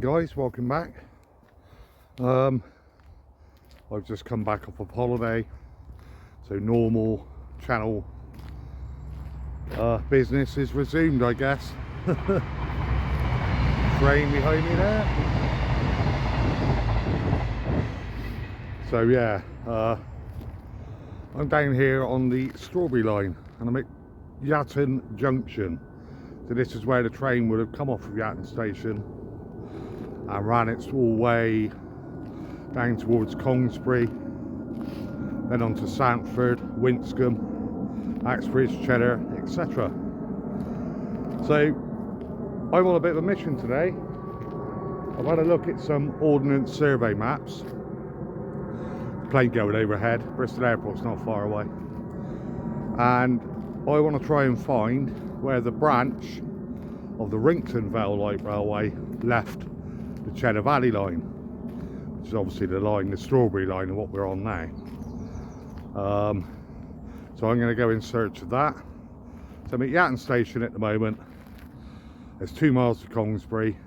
Guys, welcome back. I've just come back off of holiday, so normal channel business is resumed, I guess. Train behind me there. So yeah, I'm down here on the Strawberry line and I'm at Wrington Junction. So this is where the train would have come off of Wrington station and ran its all way down towards Congsbury, then on to Sandford, Winscombe, Axbridge, Cheddar, etc. So I'm on a bit of a mission today. I've had a look at some ordnance survey maps. Plane going overhead, Bristol Airport's not far away, and I want to try and find where the branch of the Wrington Vale light railway left the Cheddar Valley line, which is obviously the line, the Strawberry line, of what we're on now. So I'm going to go in search of that. So I'm at Wrington station at the moment. There's 2 miles to Congsbury,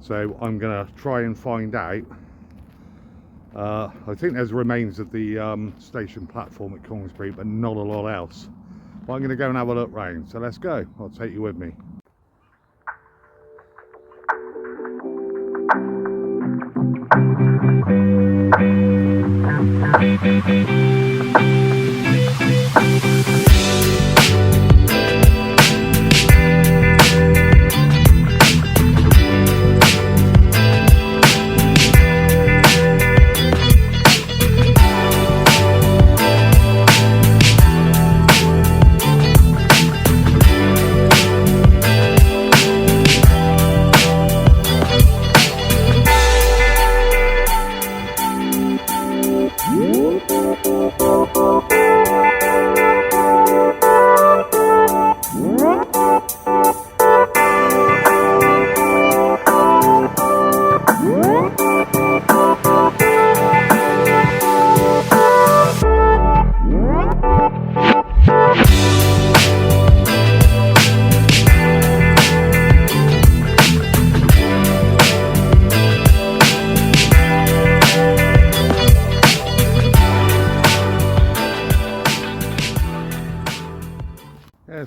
so I'm going to try and find out. I think there's remains of the station platform at Congsbury, but not a lot else. But I'm going to go and have a look round, so let's go. I'll take you with me.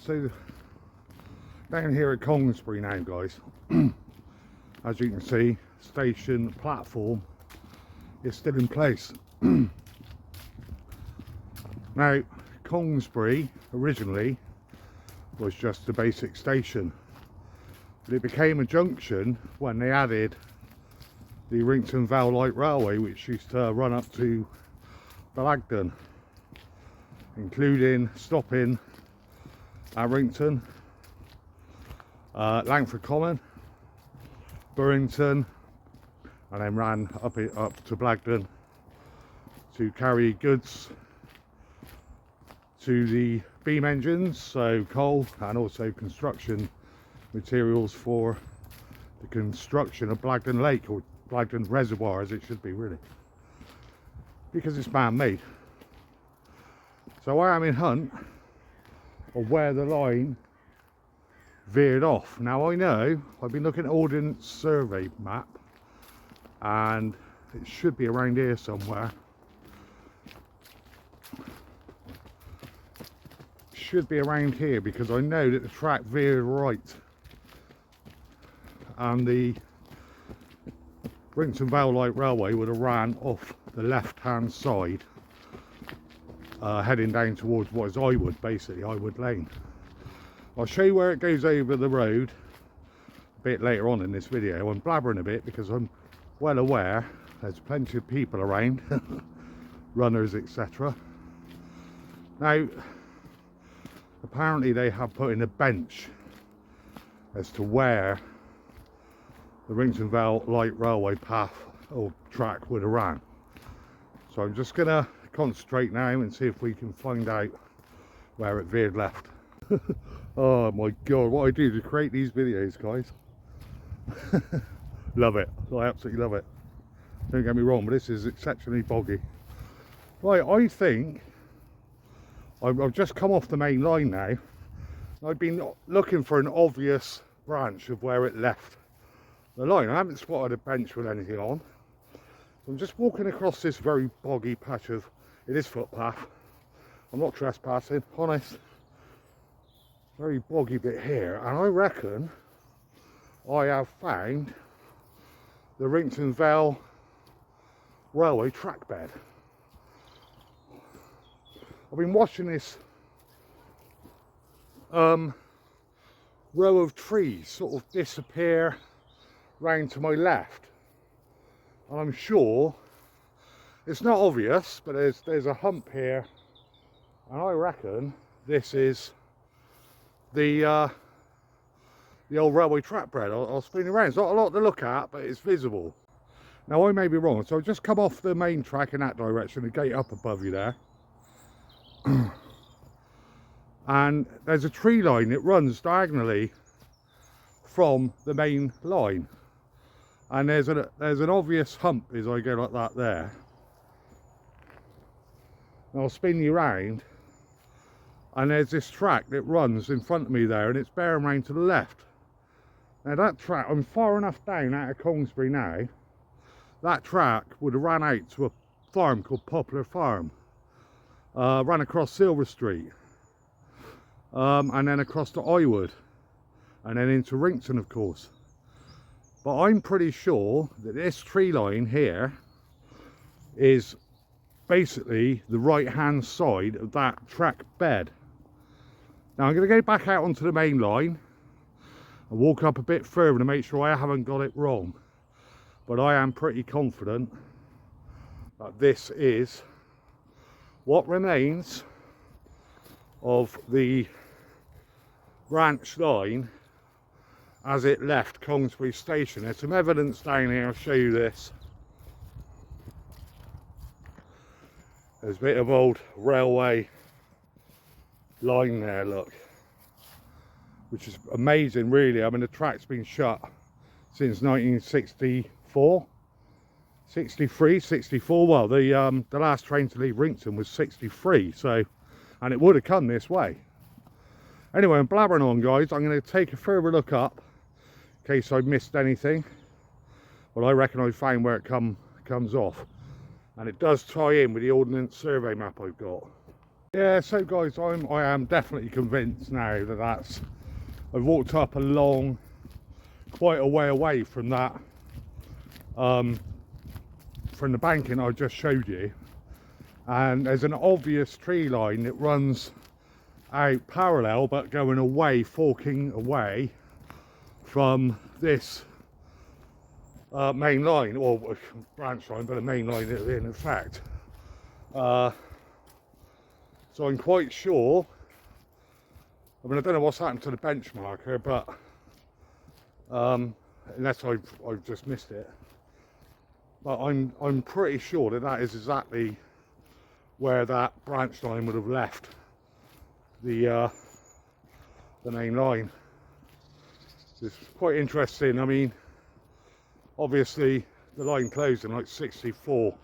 So down here at Congsbury now, guys, as you can see, station platform is still in place. Now Congsbury originally was just a basic station, but it became a junction when they added the Wrington Vale light railway, which used to run up to Blagdon, including stopping at Wrington, Langford Common, Burrington, and then ran up to Blagdon to carry goods to the beam engines, so coal, and also construction materials for the construction of Blagdon Lake, or Blagdon Reservoir as it should be really, because it's man-made. So I am in hunt of where the line veered off. Now I know I've been looking at ordnance survey map and it should be around here somewhere. Should be around here, because I know that the track veered right and the Wrington Vale light railway would have ran off the left hand side, heading down towards what is Iwood, basically Iwood Lane. I'll show you where it goes over the road, bit later on in this video. I'm blabbering a bit because I'm well aware there's plenty of people around, runners, etc. Now, apparently they have put in a bench as to where the Wrington Vale light railway path or track would have ran. So I'm just gonna concentrate now and see if we can find out where it veered left. Oh my god, what I do to create these videos, guys. Love it, I absolutely love it. Don't get me wrong, but this is exceptionally boggy. Right, I think I've just come off the main line now. I've been looking for an obvious branch of where it left the line. I haven't spotted a bench with anything on. So I'm just walking across this very boggy patch of, it is footpath. I'm not trespassing, honest. Very boggy bit here, and I reckon I have found the Wrington Vale railway track bed. I've been watching this row of trees sort of disappear round to my left, and I'm sure it's not obvious, but there's a hump here, and I reckon this is the old railway track bed. I'll spin it around. It's not a lot to look at, but it's visible. Now, I may be wrong, so I've just come off the main track in that direction, the gate up above you there. And there's a tree line that runs diagonally from the main line, and there's an obvious hump as I go like that there. And I'll spin you round, and there's this track that runs in front of me there, and it's bearing round to the left. Now that track, I'm far enough down out of Congsbury now, that track would have ran out to a farm called Poplar Farm, ran across Silver Street, and then across to Iwood, and then into Wrington, of course. But I'm pretty sure that this tree line here is basically the right hand side of that track bed. Now I'm going to go back out onto the main line and walk up a bit further to make sure I haven't got it wrong, but I am pretty confident that this is what remains of the branch line as it left Congsbury station. There's some evidence down here, I'll show you this. There's a bit of old railway line there, look, which is amazing really. I mean, the track's been shut since 1964, 63, 64. Well, the last train to leave Wrington was 63, so, and it would have come this way. Anyway, I'm blabbering on, guys. I'm going to take a further look up in case I missed anything, but I reckon I found where it comes off, and it does tie in with the Ordnance Survey map I've got. Yeah, so guys, I am definitely convinced now that I've walked up along quite a way away from that, from the banking I just showed you, and there's an obvious tree line that runs out parallel but going away, forking away from this main line, or branch line, but a main line in effect. So I'm quite sure, I mean, I don't know what's happened to the bench marker, but unless I've just missed it, but I'm pretty sure that that is exactly where that branch line would have left the main line. It's quite interesting. I mean, obviously the line closed in like 64,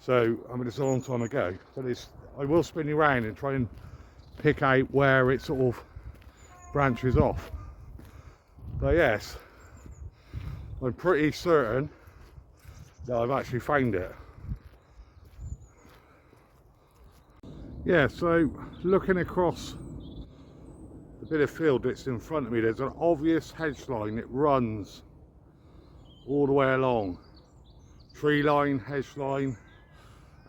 so I mean, it's a long time ago, but I will spin you around and try and pick out where it sort of branches off. But yes, I'm pretty certain that I've actually found it. Yeah, so looking across the bit of field that's in front of me, there's an obvious hedge line that runs all the way along. Tree line, hedge line,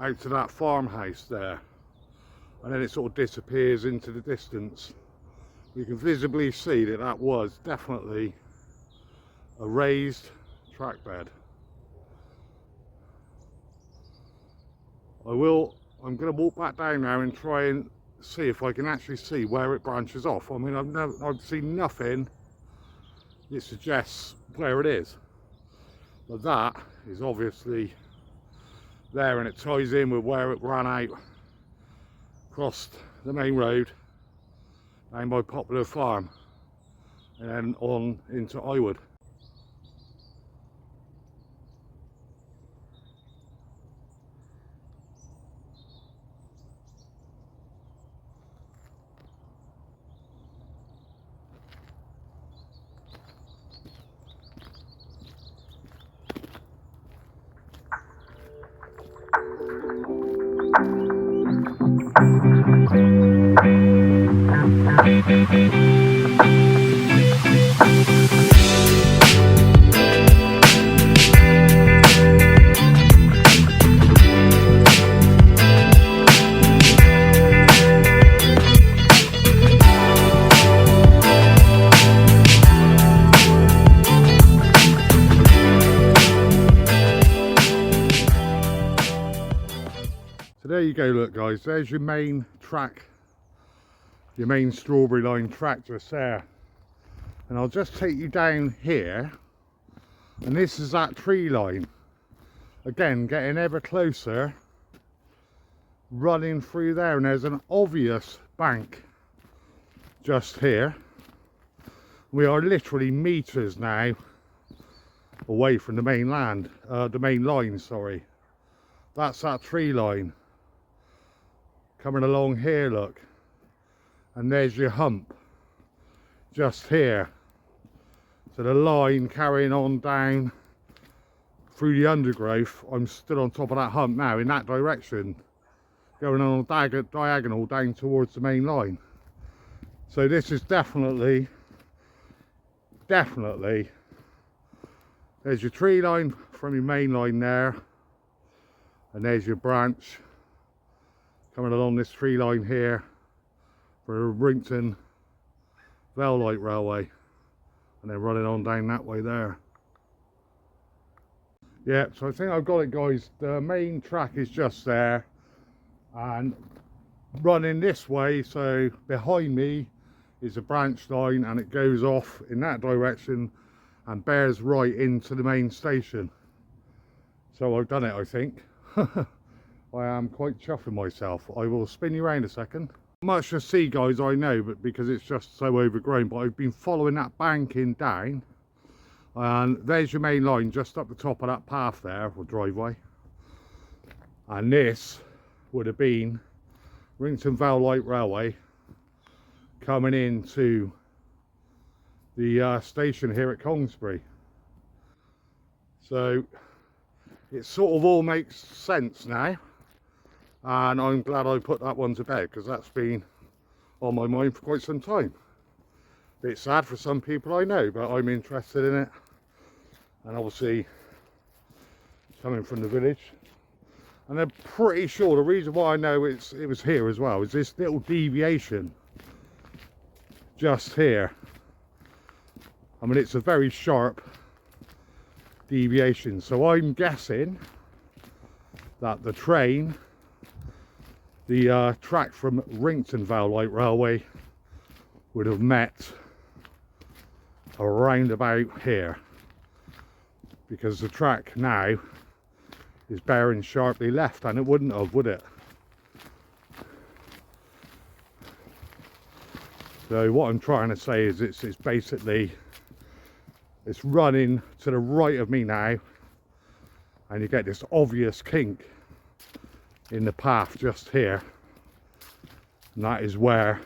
out to that farmhouse there, and then it sort of disappears into the distance You can visibly see that that was definitely a raised track bed. I'm going to walk back down now and try and see if I can actually see where it branches off. I mean, I've seen nothing that suggests where it is, but that is obviously there, and it ties in with where it ran out across the main road down by Popular Farm and then on into Iwood. So there you go, look guys, there's your main track, your main strawberry line track just there. And I'll just take you down here, and this is that tree line. Again, getting ever closer, running through there, and there's an obvious bank just here. We are literally meters now away from the main land, the main line, sorry. That's that tree line. Coming along here, look, and there's your hump just here. So the line carrying on down through the undergrowth. I'm stood on top of that hump now in that direction, going on a diagonal down towards the main line. So this is definitely, there's your tree line from your main line there, and there's your branch coming along this tree line here for Wrington Vale light railway, and then running on down that way there. Yeah, so I think I've got it guys. The main track is just there and running this way, so behind me is a branch line and it goes off in that direction and bears right into the main station. So I've done it, I think. I am quite chuffing myself. I will spin you around a second. Not much to see guys, I know, but because it's just so overgrown, but I've been following that banking down, and there's your main line just up the top of that path there, or driveway, and this would have been Wrington Vale light railway coming into the station here at Congsbury. So it sort of all makes sense now, and I'm glad I put that one to bed, because that's been on my mind for quite some time. Bit sad for some people, I know, but I'm interested in it, and obviously coming from the village, and I'm pretty sure the reason why I know it was here as well is this little deviation just here. I mean, it's a very sharp deviation, so I'm guessing that the train, the track from Wrington Vale light railway would have met around about here, because the track now is bearing sharply left, and it wouldn't have, would it? So what I'm trying to say is it's basically, it's running to the right of me now, and you get this obvious kink in the path just here, and that is where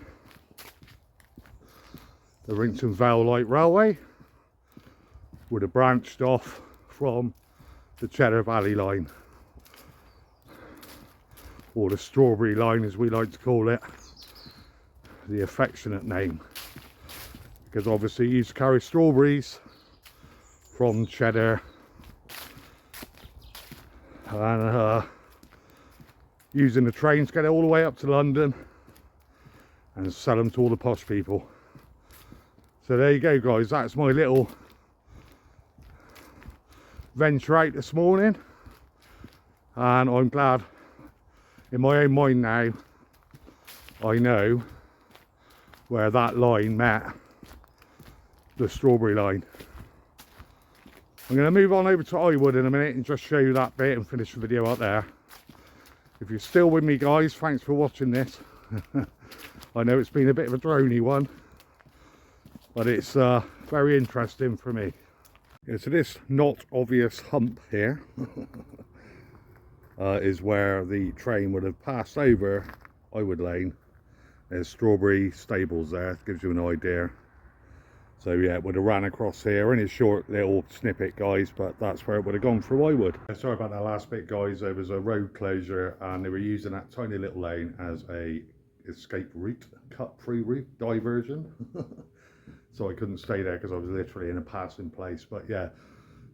the Wrington Vale light railway would have branched off from the Cheddar Valley line, or the strawberry line as we like to call it, the affectionate name, because obviously you used to carry strawberries from Cheddar and using the train to get it all the way up to London and sell them to all the posh people. So there you go, guys, that's my little venture out this morning, and I'm glad in my own mind now I know where that line met the strawberry line. I'm going to move on over to Iwood in a minute and just show you that bit and finish the video out there. If you're still with me, guys, thanks for watching this. I know it's been a bit of a droney one, but it's very interesting for me. Yeah, so this not obvious hump here is where the train would have passed over Iwood Lane. There's strawberry stables there, gives you an idea. So yeah, it would have ran across here in a short little snippet, guys, but that's where it would have gone through Iwood. Sorry about that last bit, guys. There was a road closure and they were using that tiny little lane as a escape route, cut-through route, diversion. So I couldn't stay there because I was literally in a passing place. But yeah,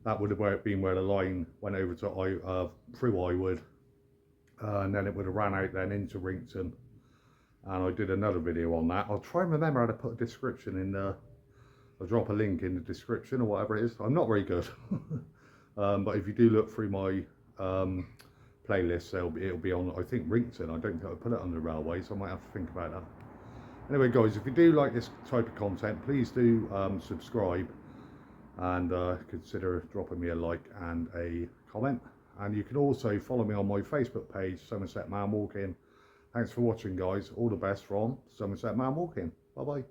that would have been where the line went over to through Iwood, and then it would have ran out then into Wrington. And I did another video on that. I'll try and remember how to put a description in the. I'll drop a link in the description or whatever it is. I'm not very good. But if you do look through my playlist, it'll be on, I think, Wrington. I don't think I put it on the railway, so I might have to think about that. Anyway, guys, if you do like this type of content, please do subscribe and consider dropping me a like and a comment. And you can also follow me on my Facebook page, Somerset Man Walking. Thanks for watching, guys. All the best from Somerset Man Walking. Bye-bye.